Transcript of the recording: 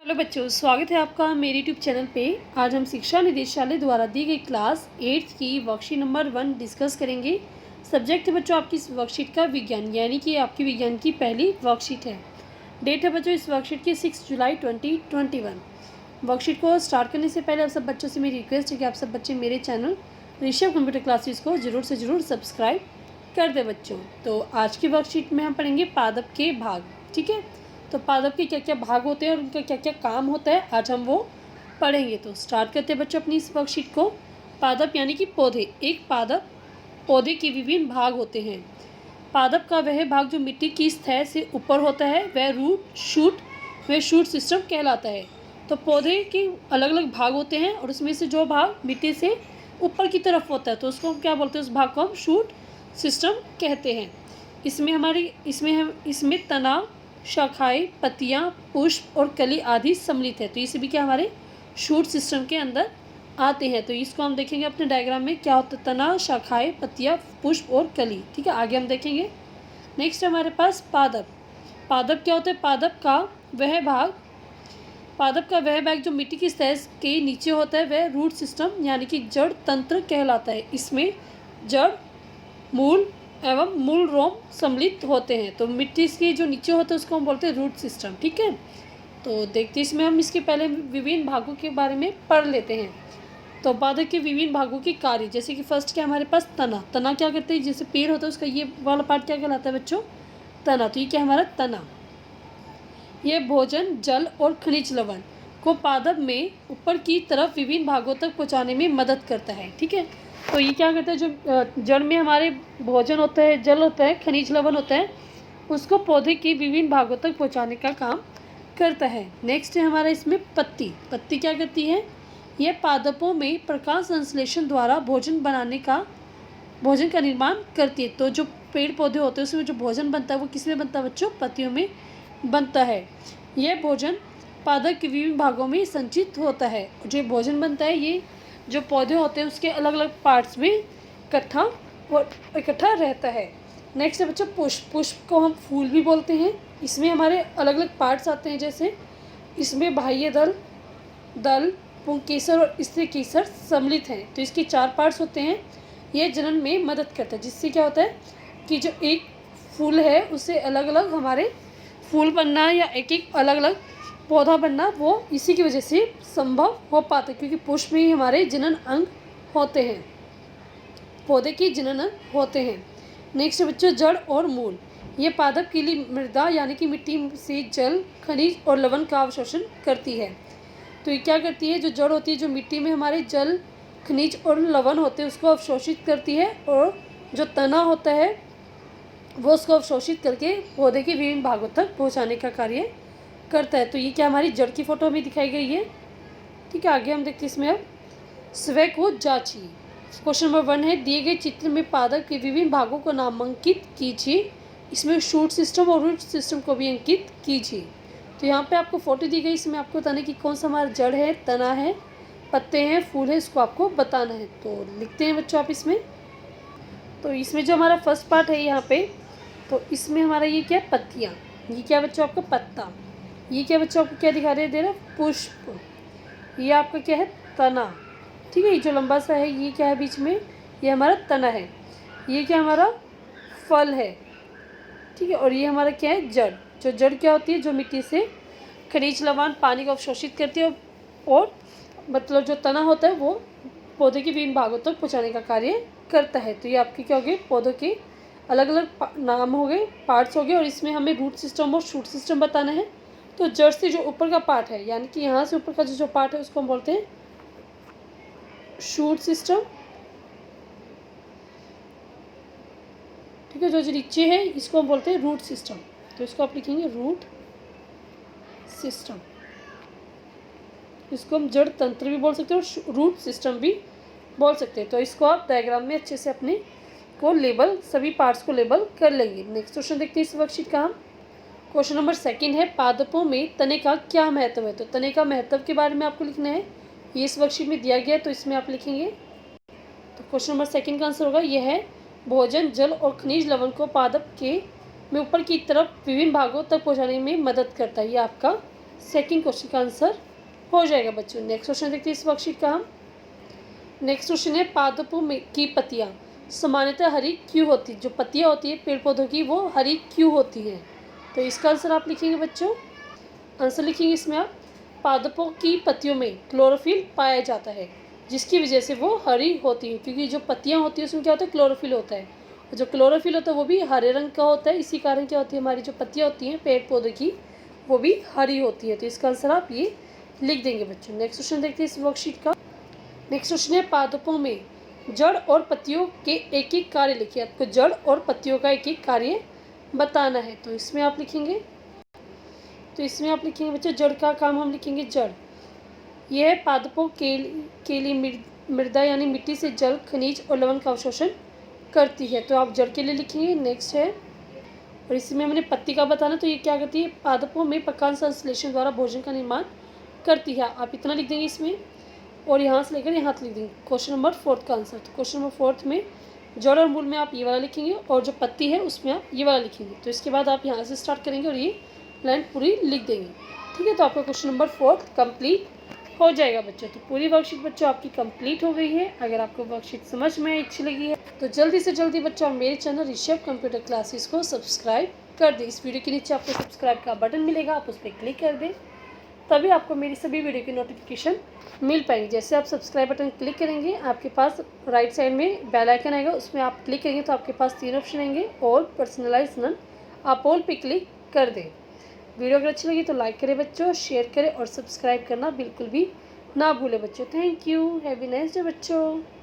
Hello बच्चों, स्वागत है आपका मेरे यूट्यूब चैनल पे। आज हम शिक्षा निदेशालय द्वारा दी गई क्लास 8th की वर्कशीट नंबर 1 डिस्कस करेंगे। सब्जेक्ट है बच्चों आपकी इस वर्कशीट का विज्ञान, यानी कि आपकी विज्ञान की पहली वर्कशीट है। डेट है बच्चों इस वर्कशीट की 6 जुलाई 2021। वर्कशीट को स्टार्ट करने से पहले आप सब बच्चों से मेरी रिक्वेस्ट है कि आप सब बच्चे मेरे चैनल ऋषभ कंप्यूटर क्लासेस को ज़रूर से ज़रूर सब्सक्राइब कर दे बच्चों। तो आज की वर्कशीट में हम पढ़ेंगे पादप के भाग। ठीक है, तो पादप के क्या क्या भाग होते हैं और उनका क्या क्या काम होता है आज हम वो पढ़ेंगे। तो स्टार्ट करते हैं बच्चों अपनी इस वर्कशीट को। पादप यानी कि पौधे। एक पादप पौधे के विभिन्न भाग होते हैं। पादप का वह भाग जो मिट्टी की सतह से ऊपर होता है वह वह शूट सिस्टम कहलाता है। तो पौधे के अलग अलग भाग होते हैं और उसमें से जो भाग मिट्टी से ऊपर की तरफ होता है तो उसको हम क्या बोलते हैं, उस भाग को हम शूट सिस्टम कहते हैं। इसमें तना, शाखाएं, पत्तियां, पुष्प और कली आदि सम्मिलित है। तो ये सभी क्या हमारे शूट सिस्टम के अंदर आते हैं। तो इसको हम देखेंगे अपने डायग्राम में क्या होता है, तना, शाखाएं, पत्तियां, पुष्प और कली। ठीक है, आगे हम देखेंगे। नेक्स्ट हमारे पास पादप। पादप क्या होता है, पादप का वह भाग जो मिट्टी की सतह के नीचे होता है वह रूट सिस्टम यानी कि जड़ तंत्र कहलाता है। इसमें जड़, मूल एवं मूल रोम सम्मिलित होते हैं। तो मिट्टी के जो नीचे होता है उसको हम बोलते हैं रूट सिस्टम। ठीक है, तो देखते हैं इसमें हम इसके पहले विभिन्न भागों के बारे में पढ़ लेते हैं। तो पादप के विभिन्न भागों के कार्य, जैसे कि फर्स्ट क्या हमारे पास तना। तना क्या करते हैं, जैसे पेड़ होता है उसका ये वाला पार्ट क्या कहलाता है बच्चों, तना। तो ये क्या हमारा तना, यह भोजन, जल और खनिज लवण को पादप में ऊपर की तरफ विभिन्न भागों तक पहुँचाने में मदद करता है। ठीक है, तो ये क्या करता है, जो जड़ में हमारे भोजन होता है, जल होता है, खनिज लवण होता है, उसको पौधे के विभिन्न भागों तक पहुंचाने का काम करता है। नेक्स्ट है हमारा इसमें पत्ती। पत्ती क्या करती है, यह पादपों में प्रकाश संश्लेषण द्वारा भोजन का निर्माण करती है। तो जो पेड़ पौधे होते हैं उसमें जो भोजन बनता है वो किस में बनता है बच्चों, पत्तियों में बनता है। यह भोजन पादप के विभिन्न भागों में संचित होता है। जो भोजन बनता है ये जो पौधे होते हैं उसके अलग अलग पार्ट्स में इकट्ठा रहता है। नेक्स्ट है बच्चों पुष्प। पुष्प को हम फूल भी बोलते हैं। इसमें हमारे अलग अलग पार्ट्स आते हैं, जैसे इसमें बाह्य दल, पुंकेसर और स्त्री केसर सम्मिलित हैं। तो इसके 4 पार्ट्स होते हैं। यह जनन में मदद करता है, जिससे क्या होता है कि जो एक फूल है उससे अलग अलग हमारे फूल बनना या एक एक अलग अलग पौधा बनना वो इसी की वजह से संभव हो पाता है, क्योंकि पुष्प में ही हमारे जनन अंग होते हैं, पौधे के जनन अंग होते हैं। नेक्स्ट बच्चों जड़ और मूल। ये पादप के लिए मृदा यानी कि मिट्टी से जल, खनिज और लवण का अवशोषण करती है। तो ये क्या करती है, जो जड़ होती है जो मिट्टी में हमारे जल, खनिज और लवण होते हैं उसको अवशोषित करती है, और जो तना होता है वो उसको अवशोषित करके पौधे के विभिन्न भागों तक पहुँचाने का कार्य करता है। तो ये क्या हमारी जड़ की फोटो में दिखाई गई है। ठीक है, आगे हम देखते हैं इसमें अब स्वयं को जांचिए। क्वेश्चन नंबर 1 है, दिए गए चित्र में पादप के विभिन्न भागों को नामांकित कीजिए। इसमें शूट सिस्टम और रूट सिस्टम को भी अंकित कीजिए। तो यहाँ पे आपको फोटो दी गई, इसमें आपको बताना कि कौन सा हमारा जड़ है, तना है, पत्ते हैं, फूल है, इसको आपको बताना है। तो लिखते हैं बच्चों आप इसमें। तो इसमें जो हमारा फर्स्ट पार्ट है यहाँ पे, तो इसमें हमारा ये क्या है, पत्तियाँ। ये क्या बच्चों आपका पत्ता। ये क्या बच्चों आपको क्या दिखा दे रहा है, पुष्प। ये आपका क्या है, तना। ठीक है, ये जो लंबा सा है ये क्या है बीच में, ये हमारा तना है। ये क्या हमारा फल है। ठीक है, और ये हमारा क्या है, जड़। जो जड़ क्या होती है, जो मिट्टी से खनिज लवण, पानी को अवशोषित करती है, और मतलब जो तना होता है वो पौधे के विभिन्न भागों तक पहुँचाने का कार्य करता है। तो ये आपके क्या हो गए, पौधों के अलग अलग नाम हो गए, पार्ट्स हो गए, और इसमें हमें रूट सिस्टम और शूट सिस्टम बताना है। तो जड़ से जो ऊपर का पार्ट है, यानी कि यहाँ से ऊपर का जो पार्ट है उसको हम बोलते हैं शूट सिस्टम। ठीक है, जो नीचे है इसको हम बोलते हैं रूट सिस्टम। तो इसको आप लिखेंगे रूट सिस्टम। इसको हम जड़ तंत्र भी बोल सकते हैं और रूट सिस्टम भी बोल सकते हैं। तो इसको आप डायग्राम में अच्छे से अपने को लेबल, सभी पार्ट्स को लेबल कर लेंगे। नेक्स्ट क्वेश्चन देखते हैं इस वर्कशीट का हम। क्वेश्चन नंबर 2 है, पादपों में तने का क्या महत्व है। तो तने का महत्व के बारे में आपको लिखना है। ये इस वर्कशीट में दिया गया है, तो इसमें आप लिखेंगे। तो क्वेश्चन नंबर 2 का आंसर होगा यह है, भोजन, जल और खनिज लवण को पादप के में ऊपर की तरफ विभिन्न भागों तक पहुँचाने में मदद करता है। ये आपका सेकंड क्वेश्चन का आंसर हो जाएगा बच्चों। नेक्स्ट क्वेश्चन देखते हैं इस वर्कशीट का हम। नेक्स्ट क्वेश्चन है पादपों में की पत्तियाँ सामान्यतः हरी क्यों होती, जो पत्तियाँ होती है पेड़ पौधों की वो हरी क्यों होती हैं। तो इसका आंसर आप लिखेंगे बच्चों, आंसर लिखेंगे इसमें आप, पादपों की पत्तियों में क्लोरोफिल पाया जाता है जिसकी वजह से वो हरी होती है, क्योंकि जो पत्तियाँ होती है उसमें क्या होता है, क्लोरोफिल होता है, और जो क्लोरोफिल होता है वो भी हरे रंग का होता है। इसी कारण क्या होती है, हमारी जो पत्तियाँ होती हैं पेड़ पौधे की वो भी हरी होती है। तो इसका आंसर आप ये लिख देंगे बच्चों। नेक्स्ट क्वेश्चन देखते हैं इस वर्कशीट का। नेक्स्ट क्वेश्चन है पादपों में जड़ और पत्तियों के एक एक कार्य लिखिए। आपको जड़ और पत्तियों का एक एक कार्य बताना है। तो इसमें आप लिखेंगे बच्चों, जड़ का काम हम लिखेंगे जड़, यह पादपों के लिए मृदा यानी मिट्टी से जल, खनिज और लवण का अवशोषण करती है। तो आप जड़ के लिए लिखेंगे। नेक्स्ट है, और इसमें हमने पत्ती का बताना, तो ये क्या करती है, पादपों में पकान संश्लेषण द्वारा भोजन का निर्माण करती है। आप इतना लिख देंगे इसमें, और यहाँ से लेकर यहाँ तक लिख देंगे। क्वेश्चन नंबर 4 का आंसर। तो क्वेश्चन नंबर 4 में जड़ और मूल में आप ये वाला लिखेंगे, और जो पत्ती है उसमें आप ये वाला लिखेंगे। तो इसके बाद आप यहाँ से स्टार्ट करेंगे और ये लाइन पूरी लिख देंगे। ठीक है, तो आपका क्वेश्चन नंबर 4 कंप्लीट हो जाएगा बच्चों। तो पूरी वर्कशीट बच्चों आपकी कंप्लीट हो गई है। अगर आपको वर्कशीट समझ में अच्छी लगी है तो जल्दी से जल्दी बच्चों मेरे चैनल ऋषभ कंप्यूटर क्लासेस को सब्सक्राइब कर दें। इस वीडियो के नीचे आपको सब्सक्राइब का बटन मिलेगा, आप उस पर क्लिक कर दें, तभी आपको मेरी सभी वीडियो की नोटिफिकेशन मिल पाएंगी। जैसे आप सब्सक्राइब बटन क्लिक करेंगे, आपके पास राइट साइड में बेल आइकन आएगा, उसमें आप क्लिक करेंगे तो आपके पास 3 ऑप्शन आएंगे। All, personalise, none. आप ऑल पे क्लिक कर दें। वीडियो अगर अच्छी लगी तो लाइक करें बच्चों, शेयर करें और सब्सक्राइब करना बिल्कुल भी ना भूलें बच्चों। Thank you, have a nice day बच्चों।